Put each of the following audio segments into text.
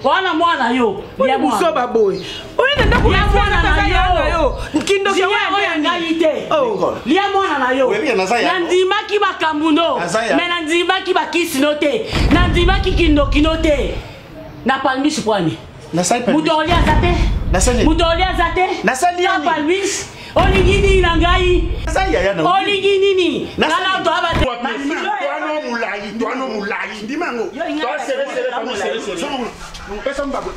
Wana mwana yo ya musoba boy oye ndako ya mwana na yo nkindo ya oya ngalite lia mwana na yo nandima ki bakamuno mais nandima ki bakisino te nandima ki kindo te na palmis pwani mutolia zate mutolia zate na palmis oligini na ngai oligini ni nala to abate Tuano mulai ndimango to sere pesa mbago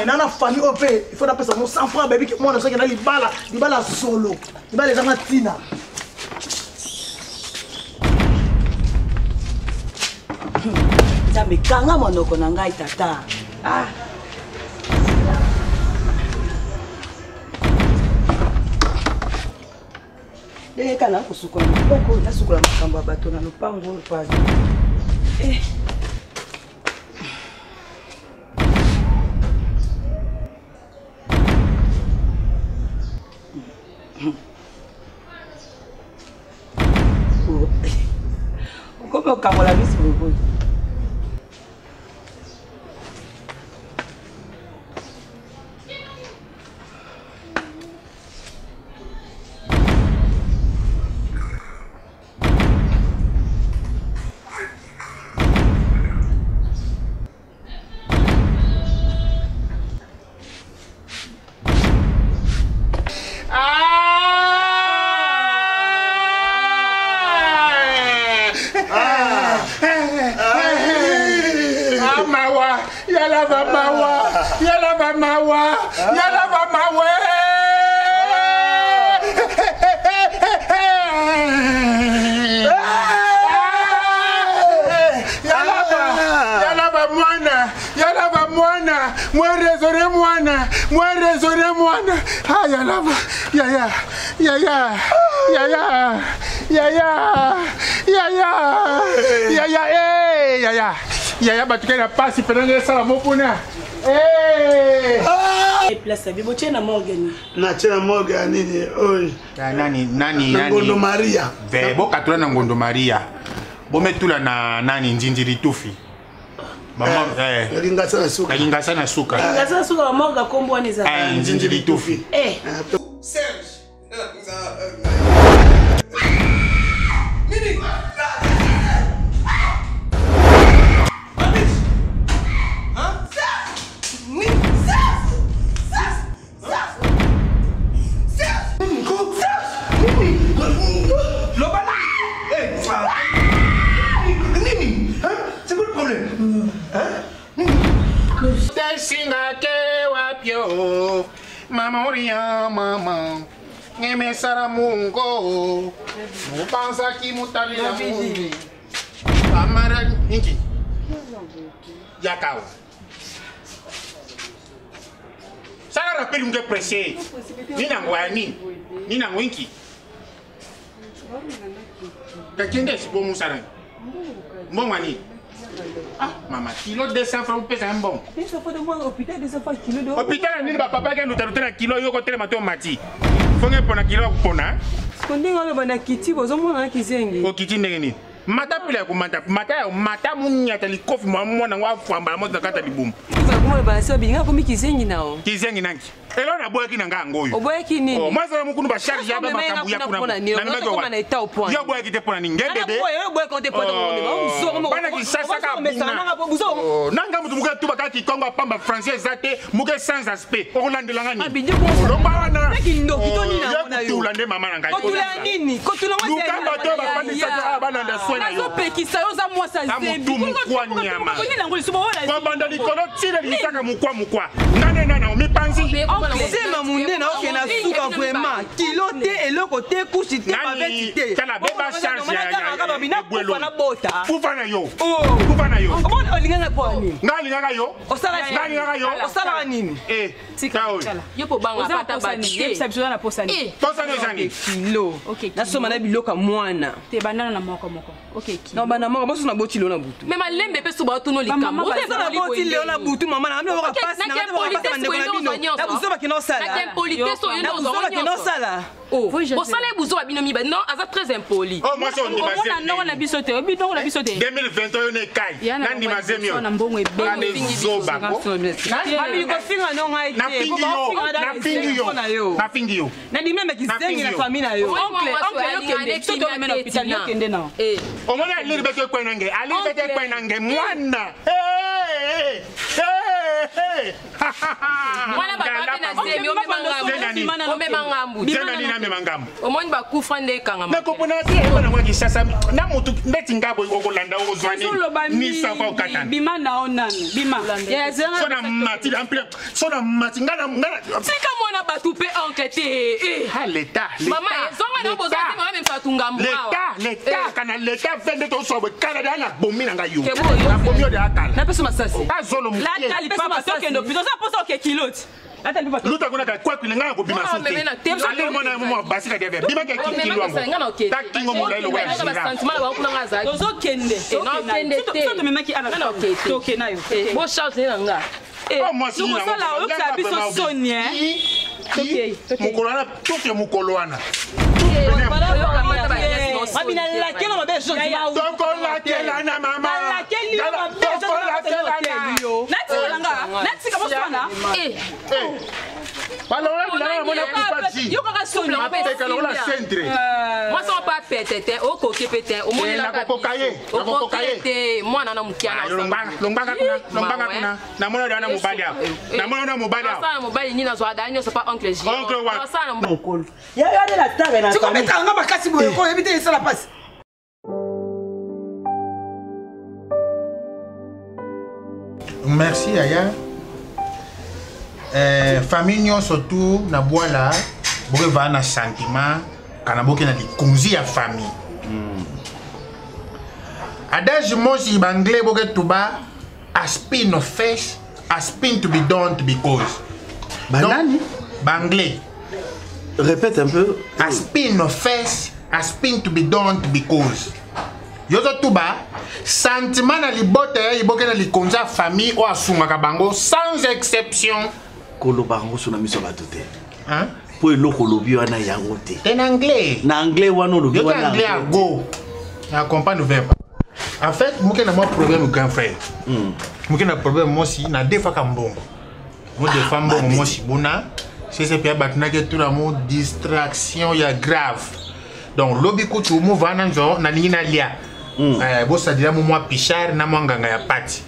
Il a famille au fait, il faut appeler ça mon 100 francs baby moi on sait qu'il a les balles solo. Les balles les amatina. Ça me kanga monoko na ngai tata. Ah. Deke kana kusukula mpoko na sukula makambo bato na lupango pazi. Como kamola bisi bobo. Ya batukela pasi penanga sala mopuna place bibo chena Morgan na chena Morgan nini oi nani Ngondo Maria vebo katula na Ngondo Maria bometula na nani njinjiri tufi mama linga sana suka Morgan kombo ni za njinjiri tufi Serge Mama, ngeme sara mungo, mupansa ki mutali la mungi. Amara niki. Yakao. Sara rappel unge pressé. Nina ngwani, nina ngwinki. Kakende si bon musara. Bon mani. Ah, maman, kilo 200 francs pesa bon. Il faut de moi hôpital 200 francs kilo de. Hôpital ni papa qui nous t'a kilo yo ko tele mato mati. Faut ngé pona kilo pona. Konde ngalo bana kiti bozo mona kizengi. O kiti ndenge ni. Mata pula ko mata. Mata munya tali kofi mwa na ngwa famba mo zakata libumu. Moi ba so binga komi kizengi nao. Kizengi nangi. Elo na boyaki nanga ngoyo. Oboyaki nini? Oh, moi ça mukunu ba charge ya ba makambu ya kuna. Na nimeke wa. Yo boyaki te pona ninge bébé. Yo boyaki konte pona ngo. Bana ki sasa ka bunga. Nanga mutu muka tuba ka ki Kongo pamba français zate muke sans aspect. Olandela ngani. Abidje ko. Lomba wana. Kindo kitoni na yo. Tulande mama nanga. Kotula nini? Kotula ngo. Luka bato ba pandi sasa bana nda swena yo. Nazo pekisa yo za moi sa zembi. Mukwa nyama. Kwa banda likolo tire lisaka mukwa. Nana omipanzi. Sema munene na okena suka vraiment kilote eloko te kusite babetite kala beba charge ya babina kufa na bota kufa na yo omona olinganga kwani ngalinganga yo osala nini tikao yo po banga pata batite sabisona na posani posani jani kilo na soma na biloka mwana te bandana na moko okay no bana moko boso na boti leo na butu mais malembe pe so ba tuno likambo oza na boti leo na butu mama na ambe pasi na bino na buzo bakino sala na impolité so yendo zo sala oh osala buzo babino mi ba non aza très impoli oh moi so ndima se on na bisote obino na bisote 2020 yo ne kai na ndima zemio na mbongo ebele zo bako ami ko finga no ngai na fingi yo na dimembe kizengi na famille na yo oncle yo kende to mena hôpital yo kende na o mona ali beke kwenange mwana mwana baba na zemi omemangambu omoni bakufa nde kanga nakopona bana mwa kisasa na mutu ndeti ngabo okolanda ozwani ni safa okatana bima na onani bima sona mati ample sona mati ngana sika mwana batu pe enquêter l'état mama zonga na boza te mama mfatu ngambo l'état kana l'état vende to so Canada na bomi na ngayo na bomi de akala na peso masasi azolo la tali pa masasi ndo pizo sa poso ke kiloti luta kuna kwa kulenga ko bima sote ale mona mo basika de bima ke kilo wango takingo mo la lo wa sentiment ba kuna ngaza tozo kende to memaki ana to kenayo bo shout ni nga oh moi si na sala oksa biso sonia mukolwana toke mukolwana mabina la kelo mabe so toko la kela na mama la keli toko la kela na yo nati kama sana balora bila mona kupati yo kaka sonia apeka la centre moi ça pas pété o koke pété o moni la kokaye te mwana na mkiana lombanga kuna na mona dana mobali ça mobali ni na zo adanyo c'est pas oncle J ça na mokolo ya de la tare na tu mettre nga makasi boye ko éviter ça la passe. Merci Aya. Famille surtout na boala boke va na sentiment kana boke na likonzi ya famille. Adage mosi banglais boke tuba a spin of face, a spin to be done to be cause. Banani banglais. Répète un peu. A spin of face, a spin to be done to be cause. Yozo tuba sentiment na libote ya iboke na likonzi ya famille o asungaka bango sans exception. Kolobango sona miso batote. Hein? Po eloko lobi wana yango te. En anglais. Na anglais wana lobi wana. Yo anglais go. Na comprendre verbe. En fait, moi na moi problème grand frère. Moi na problème moi si na defa kambongo. Moi de femme bon moi si bona. C'est pia batna ke tout la mo distraction ya grave. Donc lobi ko tu mo vana njo na lingi na lia. Bo ça dire moi pichard na mwanganga ya pati.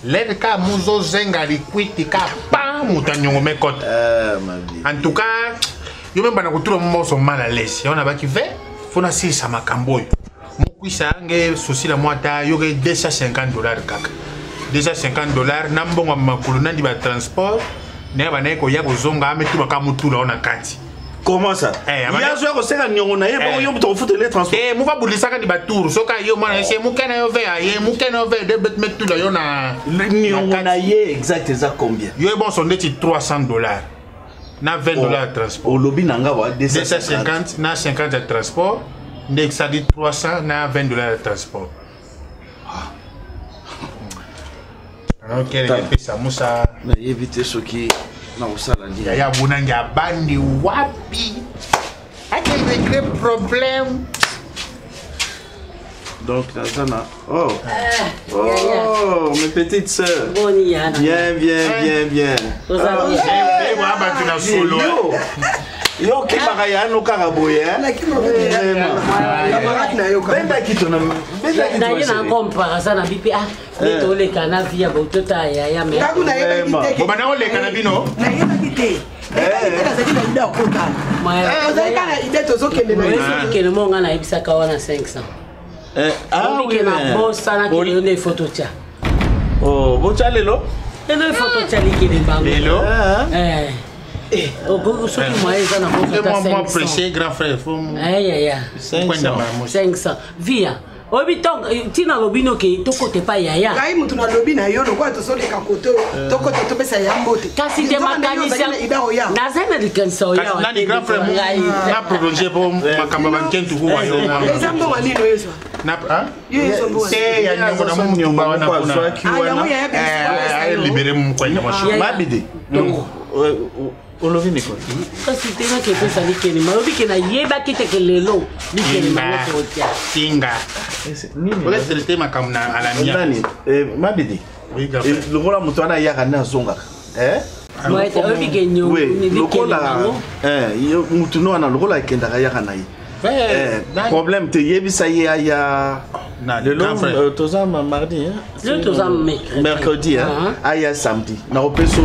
L'aide ka muzo zenga liquiti ka pa mutanyongo mekota. En tout cas, yo même bana kutura mo so mal à l'aise. On a ba ki fait, faut na si sa makambo. Mo kuisa nge souci la moita yo ke $250 kaka. $250 na mbongo makulu na di ba transport. Ne ba na ko ya ko zonga ametu ba ka mutula ona kati. Comment ça? Ya zo ko seka nyongo na ye ba yo to foutre les transports. Mo va bulisa ka di ba tour so ka yo mona se mo kana yo ve ye mo kana yo ve de bet metula yo na nyongo na ye exact combien? Yo bon son de $300 na $20 de transport. Au lobby nanga wa 250 na 50 de transport, nek ça dit 300 na $20 de transport. Alors quel est ça musa na éviter ce qui na usala ndia ya bunanga bandi wapi ake the great problem Donc, Nazana. Oh, mes petites sœurs. Bien. Yo, qui m'a no caraboye. Benda kitona. Benda kitona. Compara ça na bipi ah. Meto le canavi ya botota ya me. Bobana ole canabino. Na yeba kite. Ela zaki na ida kota. Ozali kana ide tozokende na yesu kene monga na ibisa kawana 500. Oui, na bossa na kile ne photo tia. Oh, bocha lelo? Ne photo tia likile bango. Lelo? Oh, Gogo soki moyeza na photo tia 500. Moi prêcher grand frère, faut. 500. Via. Obitong tina lobino ke tokote pa yaya. Kai mutu na lobi na yo lokwa tosole ka koto tokote topesa ya mbote. Kasi de makanisa na zena likanisa oya. Na ni grand frère na prolonger pour makamba bankentu ko wayo. Ezambo wani no yeso. Na yeso mbo. Se ya nyongo na mu nyumba wana kuna. Ah libéré mu kwa nyama. Mabide. Olovi Nicole. Kasi tena ke pesa likeni maobi ke na yeba kite ke lelo likeni maoto tia. Tinga. Nini? Ole traiter makamna ala mia. Nani? Mabide. Oui, grand frère. Lokola mutu ana yaka na zonga. Moi te obi ke nyongo ni likeni. Yo mutu no ana lokola kenda yaka na yi. Problème te yebisa ya le long tozama mardi le tozama mercredi aya samedi na opeso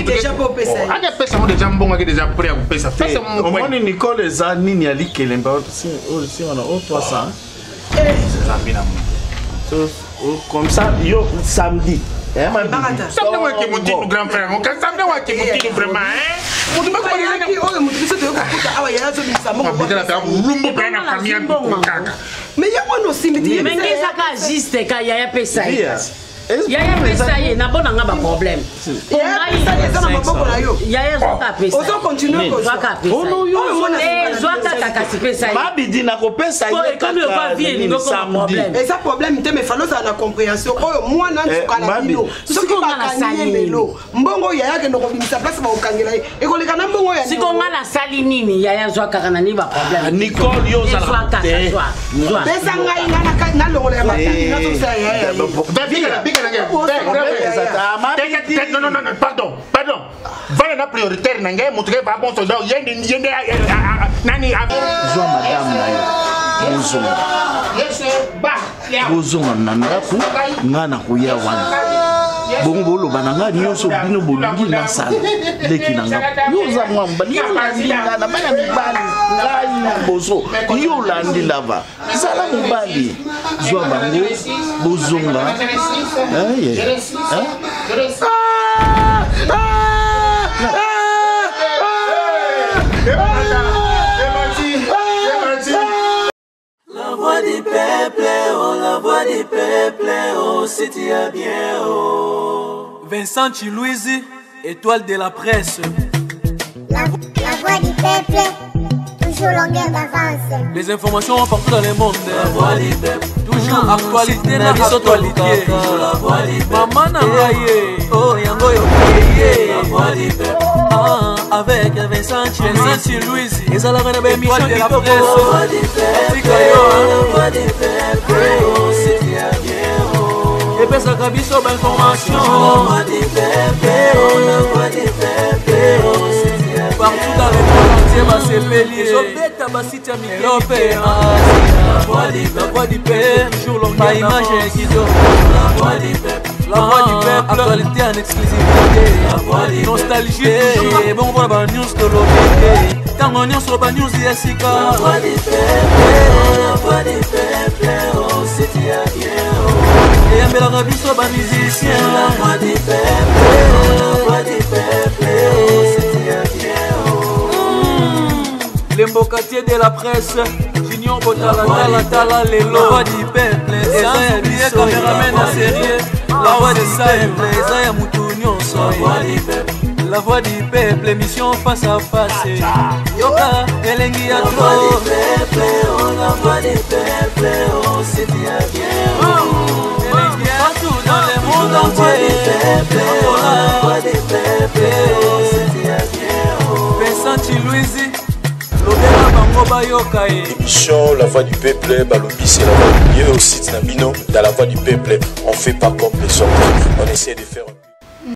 déjà pour pesa ade pesa mo déjà mbonga ke déjà prêt à pesa pesa mo ko ni Nicole za nini ali kelemba si on a 300 zambina so comme ça yo samedi samedi moi qui monte nous grand frère on samedi moi qui monte vraiment mutu ba ko ni o mutu biso to ko kuta awa ya zo bisa mo ko la ta rumbo bana famille kaka mais ya wono simiti mengi saka juste ka ya pesa yaya pesa ye na bona nga ba problème yaya zoka pesa ozo continue ko zoka pesa zoka kaka pesa mabidi na ko pesa ye comme yo pas vie ni ko problème et ça problème te me falo za na compréhension oyo mwana ntukala bino soki bakanye lelo mbongo yaya ke ndoko bimisa place ba okangela e ko leka na mbongo ya siko nga na sali nini yaya zoka kana ni ba problème Nicole yo za la pesa ngai ngana na longola ya matani na to sa yaya non, pardon. Voilà la prioritaire, n'engage, montrer pas bon soldat, yende, nani, Zoa madame na yo, bozonga na ndako, nga na kuya wana. Bongo bolo bananga nyonso bino bolingi na sala. Leki nanga. Yo za mwamba, yo landi nga na bana mibali, ngai bozo. Yo landi lava. Sala mibali. Zoa bango, bozonga. La voix du peuple, oh, la voix du peuple, oh, si tu es bien, oh. Vincent Louise, étoile de la presse. La voix du peuple, toujours longueur d'avance. Les informations partout dans le monde. La voix du peuple, toujours actualité, la actualité. La voix du peuple, maman n'a oh, yango yo, la voix du peuple. Avec Vincent Louise, et ça la reine de émission de la presse. La voix du peuple, la voix du peuple, oh, si tu es bien, oh. Et puis ça a biso d'information. La voix du peuple, oh, la voix du peuple, oh, si tu es bien. Partout dans le monde entier, ma sepeli. Zobeta basita mi la voix du peuple, toujours longue image Guido. La voix du peuple, la voix du peuple, actualité en exclusivité. La voix du peuple, nostalgie, bon pour la news de l'obéité. Quand on y sur la news yasika. La voix du peuple, oh, si tu es bien, oh. Et un bel rabi sur la musicien. La voix du peuple, oh, si tu es bien, oh. Les mbokatiers de la presse. Junior Botala, Tala, les lois du peuple. Et sans oublier caméramen à sérieux. La voix du peuple, Zaya Moutounion, la voix du peuple, émission face à face. Yoka, Elengi à trop. La voix du peuple, oh, si tu es bien, oh. Partout dans le monde entier. La voix du peuple, oh, si tu es bien, oh. Vincent Louise, l'Obéla Émission La Voix du Peuple, Balobi c'est la voix du mieux au site Nabino, dans La Voix du Peuple, on fait pas comme les autres, on essaie de faire